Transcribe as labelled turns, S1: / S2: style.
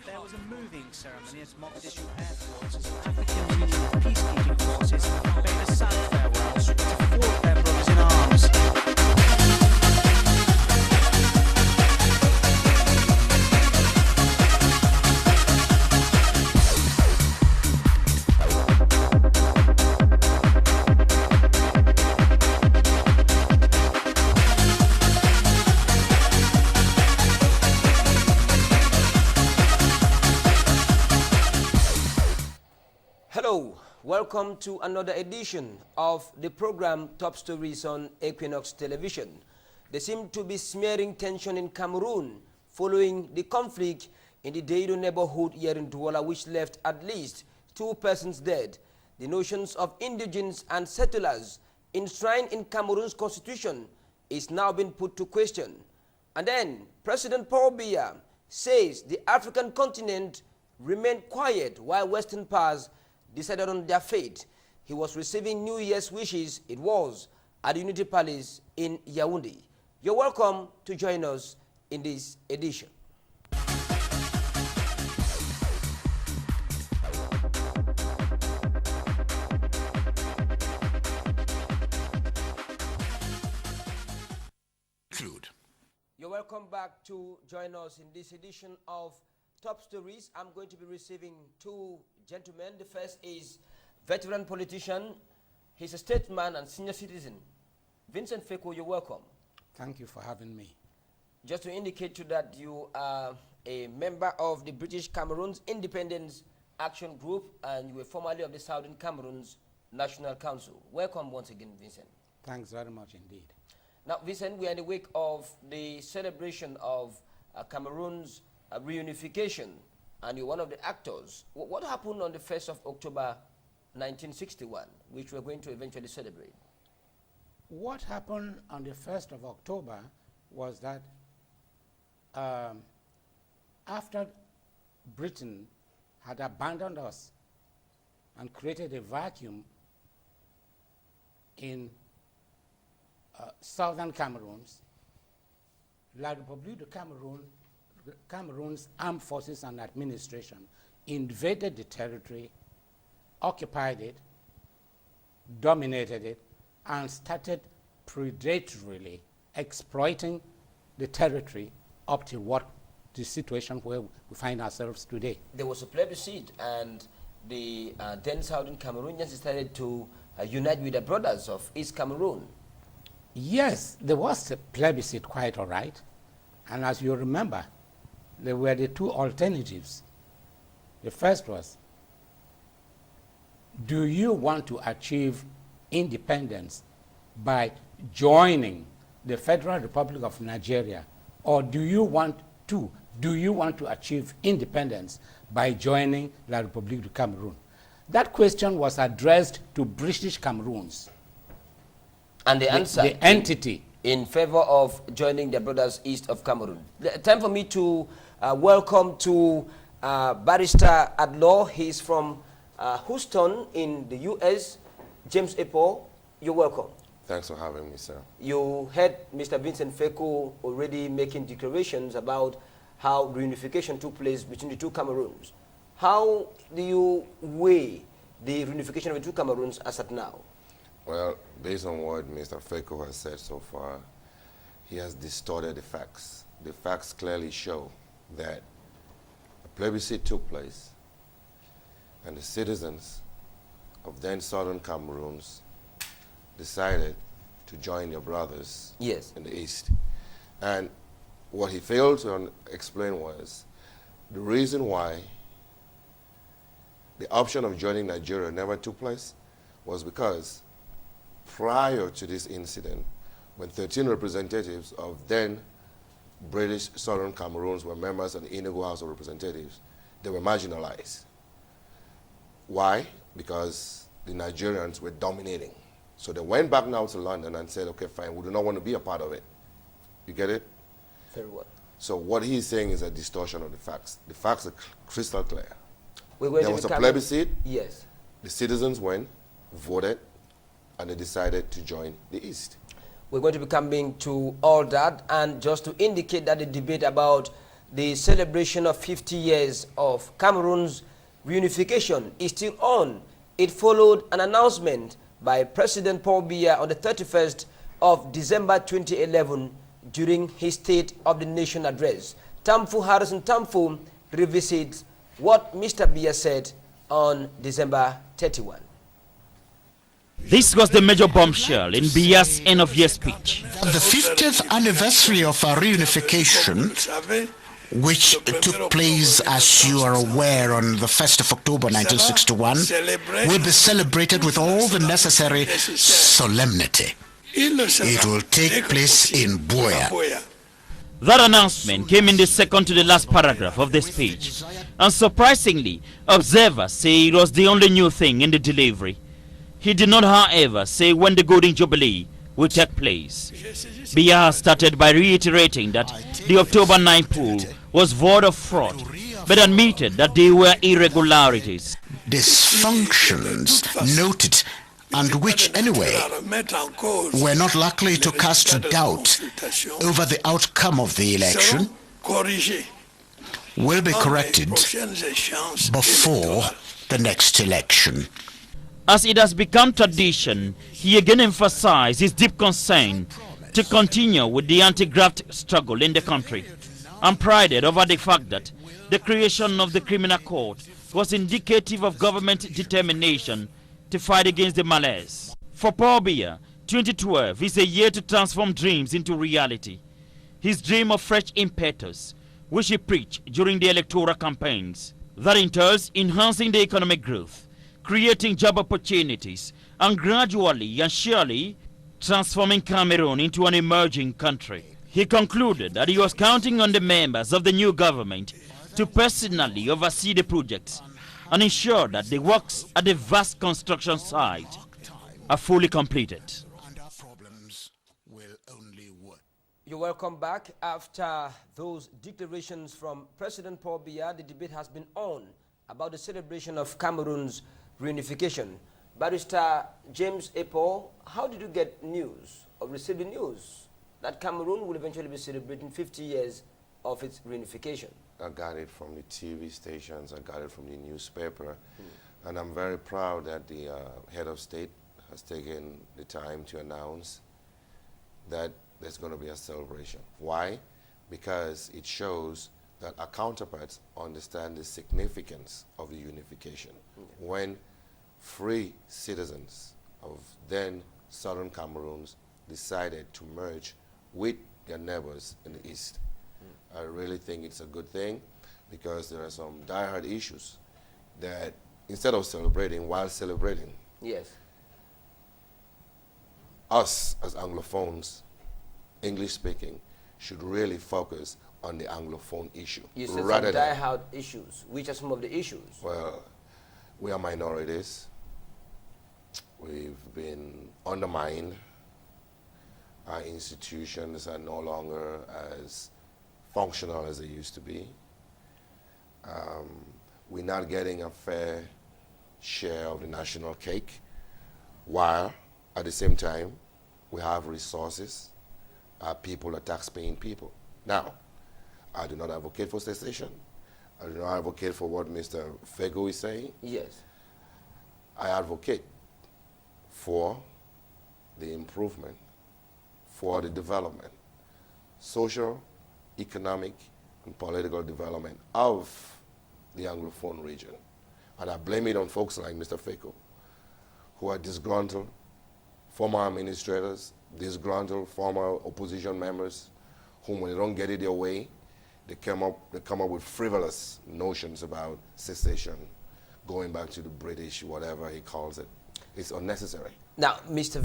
S1: There was a moving ceremony at Mogadishu airport as African Union peacekeeping forces bade a sad farewell to four of their brothers in arms.
S2: Hello, welcome to another edition of the program Top Stories on Equinox Television. There seem to be smearing tension in Cameroon following the conflict in the Deido neighborhood here in Douala, which left at least 2 persons dead. The notions of indigenes and settlers enshrined in Cameroon's constitution is now being put to question. And then President Paul Biya says the African continent remained quiet while Western powers decided on their fate. He was receiving New Year's wishes, it was, at the Unity Palace in Yaoundé. You're welcome to join us in this edition. You're welcome back to join us in this edition of Top Stories. I'm going to be receiving 2 gentlemen. The first is veteran politician. He's a statesman and senior citizen. Vincent Feko, you're welcome.
S3: Thank you for having me.
S2: Just to indicate to that you are a member of the British Cameroon's Independence Action Group and you were formerly of the Southern Cameroon's National Council. Welcome once again, Vincent.
S3: Thanks very much indeed.
S2: Now, Vincent, we are in the wake of the celebration of Cameroon's reunification, and you're one of the actors. What happened on the 1st of October 1961, which we're going to eventually celebrate?
S3: What happened on the 1st of October was that after Britain had abandoned us and created a vacuum in southern Cameroon, La Republique du Cameroon, Cameroon's armed forces and administration invaded the territory, occupied it, dominated it, and started predatorily exploiting the territory up to what the situation where we find ourselves today.
S2: There was a plebiscite, and the then Southern Cameroonians decided to unite with their brothers of East Cameroon.
S3: Yes, there was a plebiscite, quite all right. And as you remember, there were the 2 alternatives. The first was, do you want to achieve independence by joining the Federal Republic of Nigeria, or do you want to achieve independence by joining La Republique du Cameroon? That question was addressed to British Cameroons.
S2: And the answer,
S3: the entity,
S2: in favor of joining their brothers east of Cameroon. Time for me to welcome to barrister at law. He's from Houston in the U.S. James Epo, you're welcome.
S4: Thanks for having me, sir.
S2: You heard Mr. Vincent Feko already making declarations about how reunification took place between the 2 Cameroons. How do you weigh the reunification of the 2 Cameroons as at now?
S4: Well, based on what Mr. Feko has said so far, he has distorted the facts. The facts clearly show that a plebiscite took place and the citizens of then Southern Cameroons decided to join their brothers in the East. And what he failed to explain was the reason why the option of joining Nigeria never took place was because prior to this incident, when 13 representatives of then British Southern Cameroons were members of the Inigo House of Representatives, they were marginalized. Why? Because the Nigerians were dominating. So they went back now to London and said, okay, fine, we do not want to be a part of it. You get it?
S2: Very well.
S4: So what he's saying is a distortion of the facts. The facts are crystal clear.
S2: There
S4: was a plebiscite.
S2: Yes.
S4: The citizens went, voted, and they decided to join the East.
S2: We're going to be coming to all that, and just to indicate that the debate about the celebration of 50 years of Cameroon's reunification is still on. It followed an announcement by President Paul Biya on the 31st of December 2011 during his State of the Nation address. Tamfu Harrison Tamfu revisits what Mr. Biya said on December 31.
S5: This was the major bombshell in Biya's end-of-year speech.
S6: The 50th anniversary of our reunification, which took place, as you are aware, on the 1st of October 1961, will be celebrated with all the necessary solemnity. It will take place in Buea.
S5: That announcement came in the second to the last paragraph of the speech. And surprisingly, observers say it was the only new thing in the delivery. He did not, however, say when the Golden Jubilee will take place. Biya started by reiterating that the October 9 poll was void of fraud, but admitted that there were irregularities.
S6: Dysfunctions noted, and which anyway were not likely to cast doubt over the outcome of the election, will be corrected before the next election.
S5: As it has become tradition, he again emphasized his deep concern to continue with the anti-graft struggle in the country, and prided over the fact that the creation of the criminal court was indicative of government determination to fight against the malaise. For Paul Biya, 2012 is a year to transform dreams into reality. His dream of fresh impetus, which he preached during the electoral campaigns, that entails enhancing the economic growth, creating job opportunities, and gradually and surely transforming Cameroon into an emerging country. He concluded that he was counting on the members of the new government to personally oversee the projects and ensure that the works at the vast construction site are fully completed.
S2: You're welcome back. After those declarations from President Paul Biya, the debate has been on about the celebration of Cameroon's reunification. Barrister James Epo, how did you get news or receive the news that Cameroon will eventually be celebrating 50 years of its reunification?
S4: I got it from the TV stations, I got it from the newspaper, and I'm very proud that the head of state has taken the time to announce that there's going to be a celebration. Why? Because it shows that our counterparts understand the significance of the unification. When free citizens of then Southern Cameroon decided to merge with their neighbors in the east. I really think it's a good thing, because there are some diehard issues that instead of celebrating, while celebrating,
S2: Yes.
S4: us as Anglophones, English speaking, should really focus on the Anglophone issue.
S2: You said some
S4: rather than,
S2: diehard issues. Which are some of the issues?
S4: well, we are minorities. We've been undermined. Our institutions are no longer as functional as they used to be. We're not getting a fair share of the national cake, while at the same time we have resources. Our people are tax-paying people. Now, I do not advocate for secession. I do not advocate for what Mr. Fego is saying.
S2: Yes.
S4: I advocate for the improvement, for the development, social, economic, and political development of the Anglophone region. And I blame it on folks like Mr. Fego, who are disgruntled former administrators, disgruntled former opposition members, whom when they don't get it their way, they come up with frivolous notions about secession, going back to the British, whatever he calls it. It's unnecessary.
S2: Now, Mr.